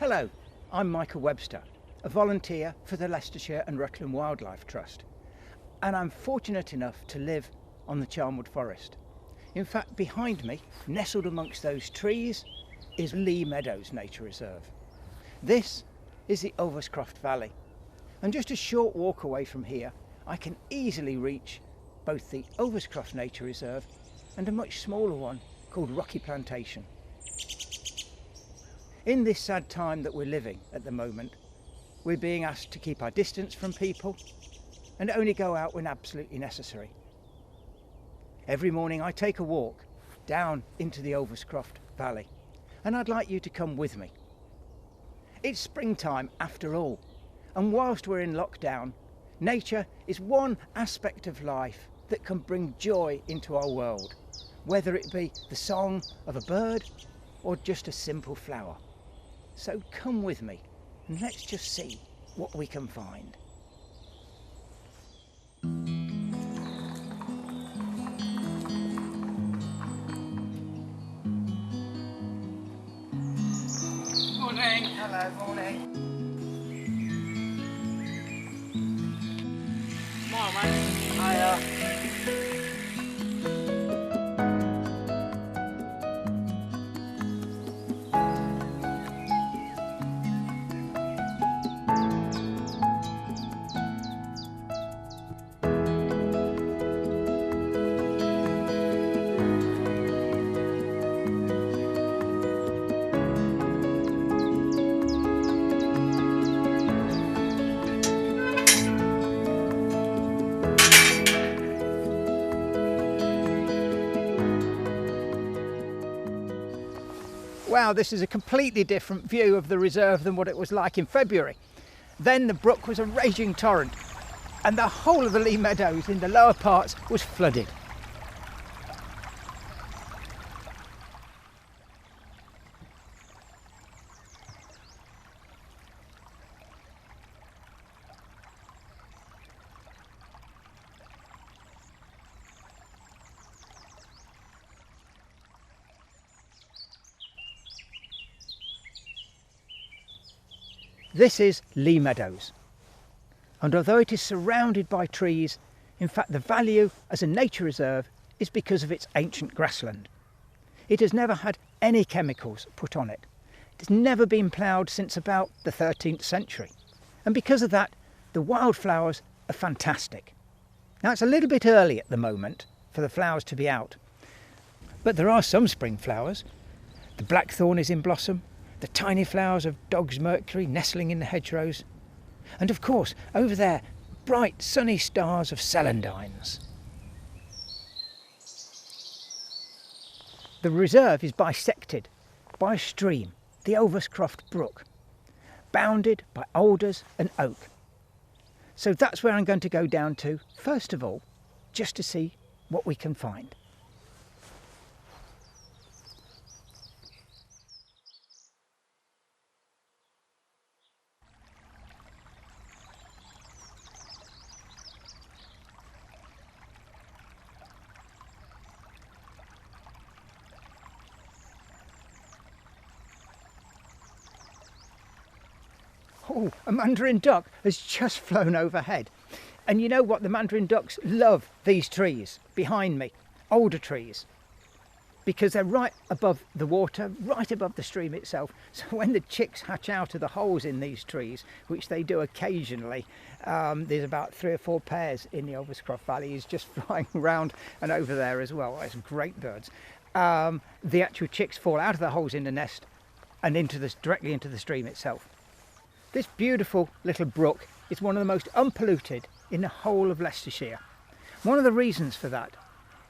Hello, I'm Michael Webster, a volunteer for the Leicestershire and Rutland Wildlife Trust, and I'm fortunate enough to live on the Charnwood Forest. In fact, behind me, nestled amongst those trees, is Lea Meadows Nature Reserve. This is the Overscroft Valley, and just a short walk away from here, I can easily reach both the Overscroft Nature Reserve and a much smaller one called Rocky Plantation. In this sad time that we're living at the moment, we're being asked to keep our distance from people and only go out when absolutely necessary. Every morning I take a walk down into the Overscroft Valley, and I'd like you to come with me. It's springtime after all, and whilst we're in lockdown, nature is one aspect of life that can bring joy into our world, whether it be the song of a bird or just a simple flower. So come with me and let's just see what we can find. Morning. Hello, morning. Come on, mate. Hiya. Wow, this is a completely different view of the reserve than what it was like in February. Then the brook was a raging torrent and the whole of the Lea Meadows in the lower parts was flooded. This is Lea Meadows, and although it is surrounded by trees, in fact the value as a nature reserve is because of its ancient grassland. It has never had any chemicals put on it. It has never been ploughed since about the 13th century, and because of that the wildflowers are fantastic. Now it's a little bit early at the moment for the flowers to be out, but there are some spring flowers. The blackthorn is in blossom, the tiny flowers of dog's mercury nestling in the hedgerows, and of course over there bright sunny stars of celandines. The reserve is bisected by a stream, the Overscroft Brook, bounded by alders and oak. So that's where I'm going to go down to first of all, just to see what we can find. Oh, a Mandarin Duck has just flown overhead. And you know what? The Mandarin Ducks love these trees behind me, older trees, because they're right above the water, right above the stream itself. So when the chicks hatch out of the holes in these trees, which they do occasionally, there's about 3 or 4 pairs in the Overscroft Valley. He's just flying around and over there as well. There's great birds. The actual chicks fall out of the holes in the nest and directly into the stream itself. This beautiful little brook is one of the most unpolluted in the whole of Leicestershire. One of the reasons for that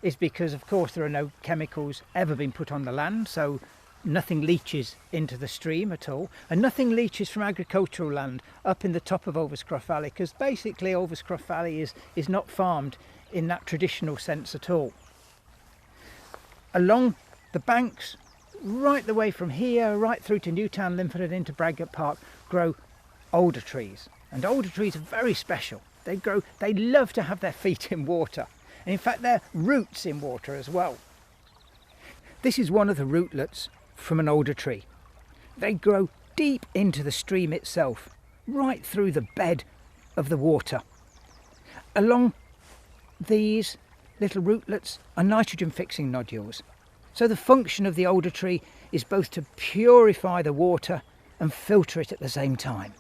is because, of course, there are no chemicals ever been put on the land, so nothing leaches into the stream at all, and nothing leaches from agricultural land up in the top of Overscroft Valley, because basically Overscroft Valley is not farmed in that traditional sense at all. Along the banks, right the way from here, right through to Newtown, Linford and into Bradgate Park, grow older trees, and older trees are very special. They love to have their feet in water, and in fact their roots in water as well. This is one of the rootlets from an older tree. They grow deep into the stream itself, right through the bed of the water. Along these little rootlets are nitrogen fixing nodules. So the function of the older tree is both to purify the water and filter it at the same time.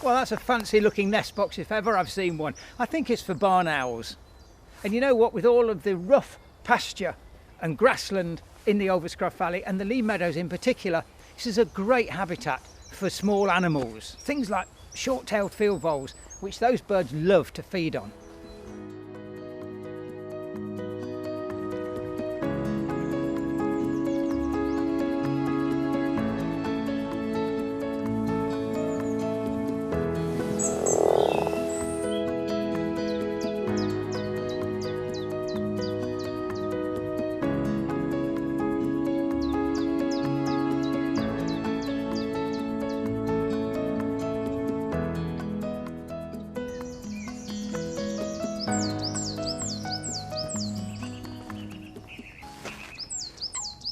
Well, that's a fancy looking nest box if ever I've seen one. I think it's for barn owls. And you know what, with all of the rough pasture and grassland in the Overscruff Valley, and the Lea Meadows in particular, this is a great habitat for small animals. Things like short-tailed field voles, which those birds love to feed on.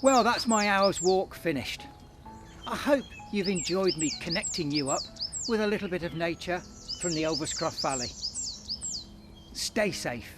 Well, that's my hour's walk finished. I hope you've enjoyed me connecting you up with a little bit of nature from the Overscruff Valley. Stay safe.